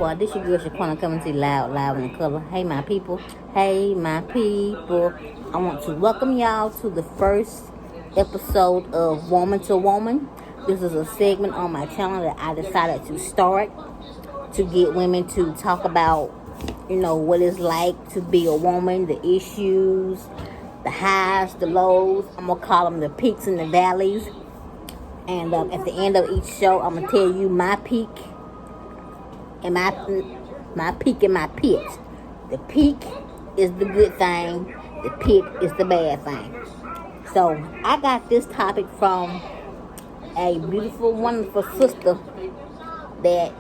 Well, this your girl Shaquena coming to you loud in color. Hey, my people. Hey, my people. I want to welcome y'all to the first episode of Woman to Woman. This is a segment on my channel that I decided to start to get women to talk about, what it's like to be a woman, the issues, the highs, the lows. I'm going to call them the peaks and the valleys. And at the end of each show, I'm going to tell you my peak and my peak and my pit. The peak is the good thing. The pit is the bad thing. So I got this topic from a beautiful, wonderful sister that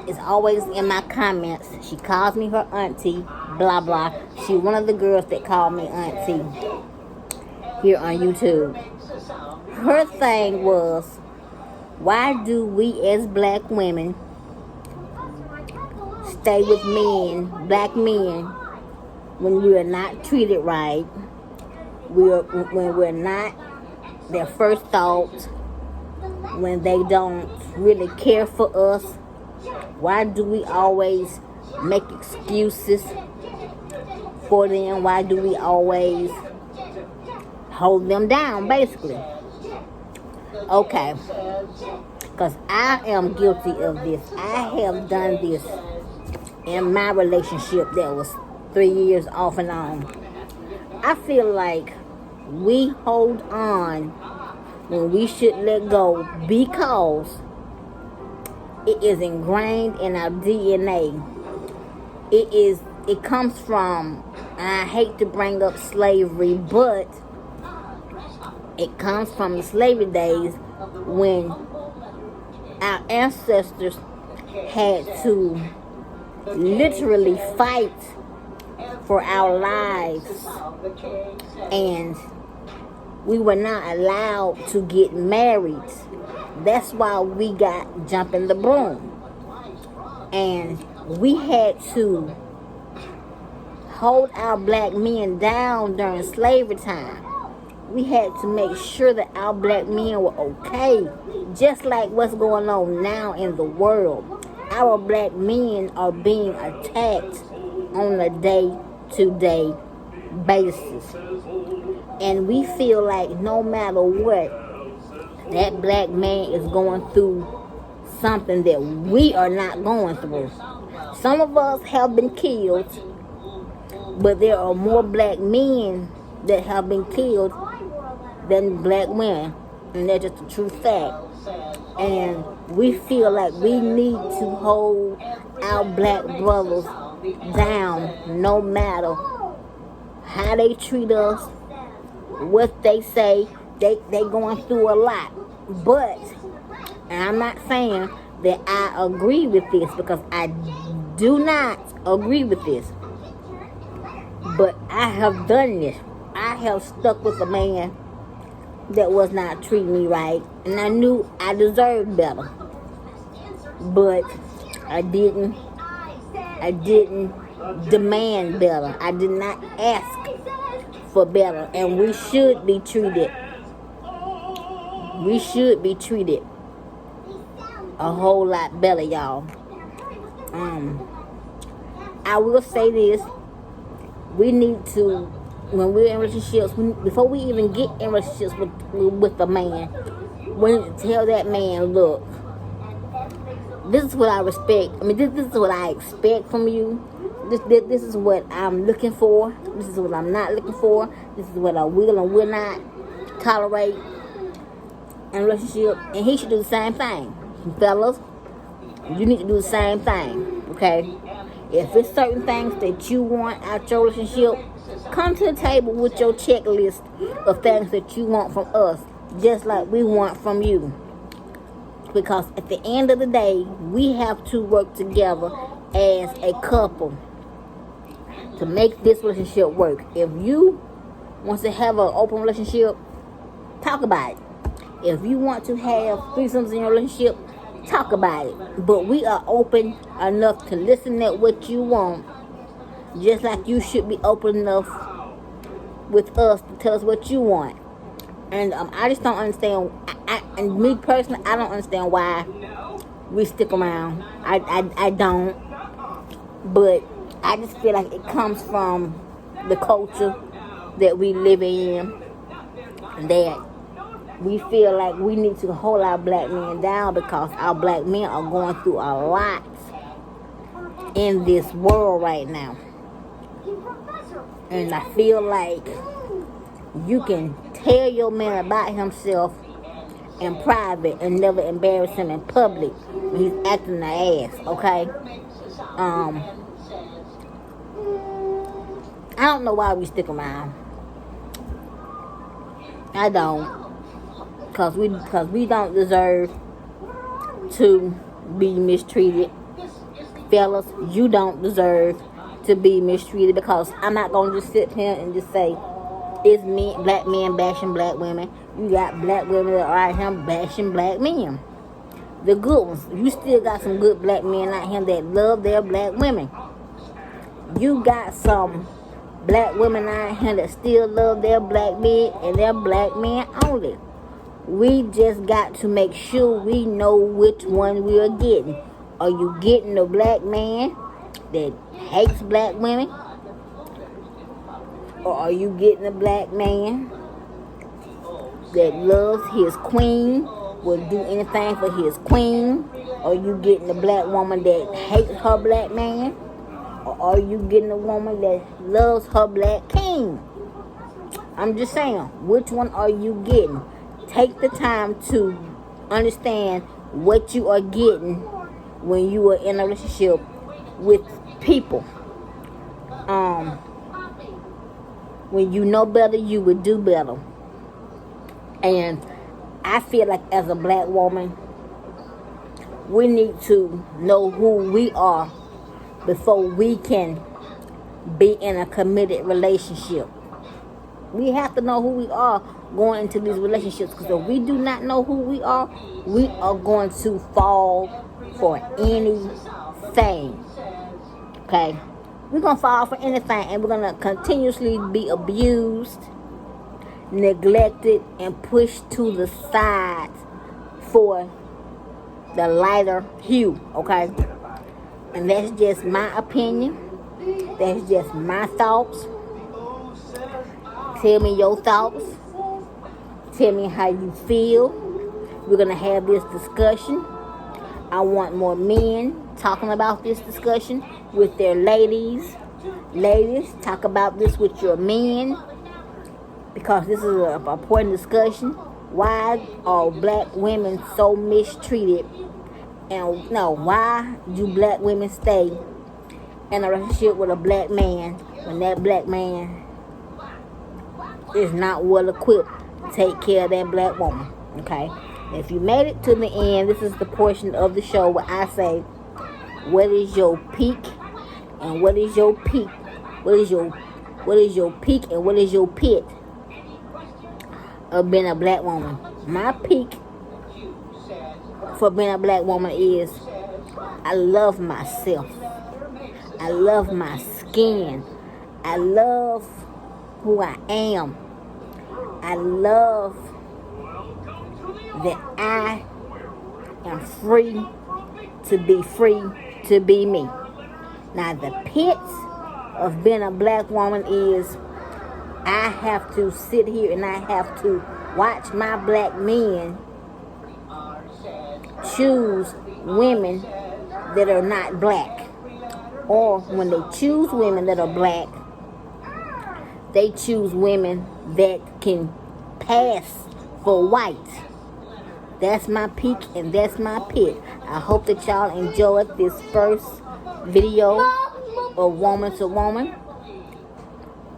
is always in my comments. She calls me her auntie, blah, blah. She's one of the girls that call me auntie here on YouTube. Her thing was, why do we as black women stay with men, black men, when we are not treated right, when we're not their first thought, when they don't really care for us? Why do we always make excuses for them? Why do we always hold them down, basically? Okay, because I am guilty of this. I have done this in my relationship that was 3 years off and on. I feel like we hold on when we should let go because it is ingrained in our DNA. It comes from, and I hate to bring up slavery, but it comes from the slavery days when our ancestors had to literally fight for our lives, and we were not allowed to get married. That's why we got jumping the broom, and we had to hold our black men down during slavery time. We had to make sure that our black men were okay, just like what's going on now in the world. Our black men are being attacked on a day-to-day basis. And we feel like no matter what, that black man is going through something that we are not going through. Some of us have been killed, but there are more black men that have been killed than black women. And that's just a true fact. And we feel like we need to hold our black brothers down no matter how they treat us, what they say. They going through a lot. But, and I'm not saying that I agree with this, because I do not agree with this. But I have done this. I have stuck with a man that was not treating me right, and I knew I deserved better, but I didn't demand better. I did not ask for better, and we should be treated a whole lot better, y'all. I will say this: we need to, when we're in relationships, before we even get in relationships with a man, we need to tell that man, look, this is what I respect. I mean, this is what I expect from you. This is what I'm looking for. This is what I'm not looking for. This is what I will and will not tolerate in a relationship. And he should do the same thing. Fellas, you need to do the same thing, okay? If it's certain things that you want out your relationship, come to the table with your checklist of things that you want from us, just like we want from you. Because at the end of the day, we have to work together as a couple to make this relationship work. If you want to have an open relationship, talk about it. If you want to have threesomes in your relationship, talk about it. But we are open enough to listen at what you want, just like you should be open enough with us to tell us what you want. And I just don't understand. And me personally, I don't understand why we stick around. I don't. But I just feel like it comes from the culture that we live in, that we feel like we need to hold our black men down because our black men are going through a lot in this world right now. And I feel like you can tell your man about himself in private and never embarrass him in public when he's acting the ass, okay? I don't know why we stick around. I don't. Because we don't deserve to be mistreated. Fellas, you don't deserve to be mistreated, because I'm not going to just sit here and just say it's black men bashing black women. You got black women that are out here bashing black men. The good ones. You still got some good black men out here that love their black women. You got some black women out here that still love their black men and their black men only. We just got to make sure we know which one we are getting. Are you getting a black man that hates black women? Or are you getting a black man that loves his queen, will do anything for his queen? Or are you getting a black woman that hates her black man? Or are you getting a woman that loves her black king? I'm just saying, which one are you getting? Take the time to understand what you are getting when you are in a relationship with people. When you know better, you would do better. And I feel like as a black woman, we need to know who we are before we can be in a committed relationship. We have to know who we are going into these relationships, because if we do not know who we are going to fall for anything. Okay? We're going to fall for anything, and we're going to continuously be abused, neglected, and pushed to the side for the lighter hue. Okay? And that's just my opinion. That's just my thoughts. Tell me your thoughts. Tell me how you feel. We're going to have this discussion. I want more men talking about this discussion with their ladies. Ladies, talk about this with your men, because this is an important discussion. Why are black women so mistreated? And no, why do black women stay in a relationship with a black man when that black man is not well equipped to take care of that black woman? Okay? If you made it to the end, this is the portion of the show where I say, what is your peak and what is your peak? What is your peak and what is your pit of being a black woman? My peak for being a black woman is I love myself. I love my skin. I love who I am. I love that I am free to be me. Now the pit of being a black woman is I have to sit here and I have to watch my black men choose women that are not black. Or when they choose women that are black, they choose women that can pass for white. That's my peak and that's my pit. I hope that y'all enjoyed this first video of Woman to Woman.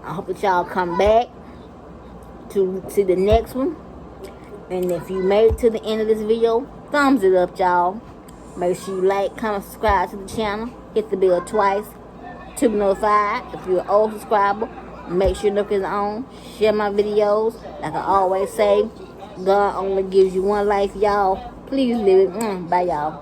I hope that y'all come back to see the next one. And if you made it to the end of this video, thumbs it up, y'all. Make sure you like, comment, subscribe to the channel. Hit the bell twice to be notified. If you're an old subscriber, make sure notifications on. Share my videos. Like I always say, God only gives you one life, y'all. Please live it. Bye, y'all.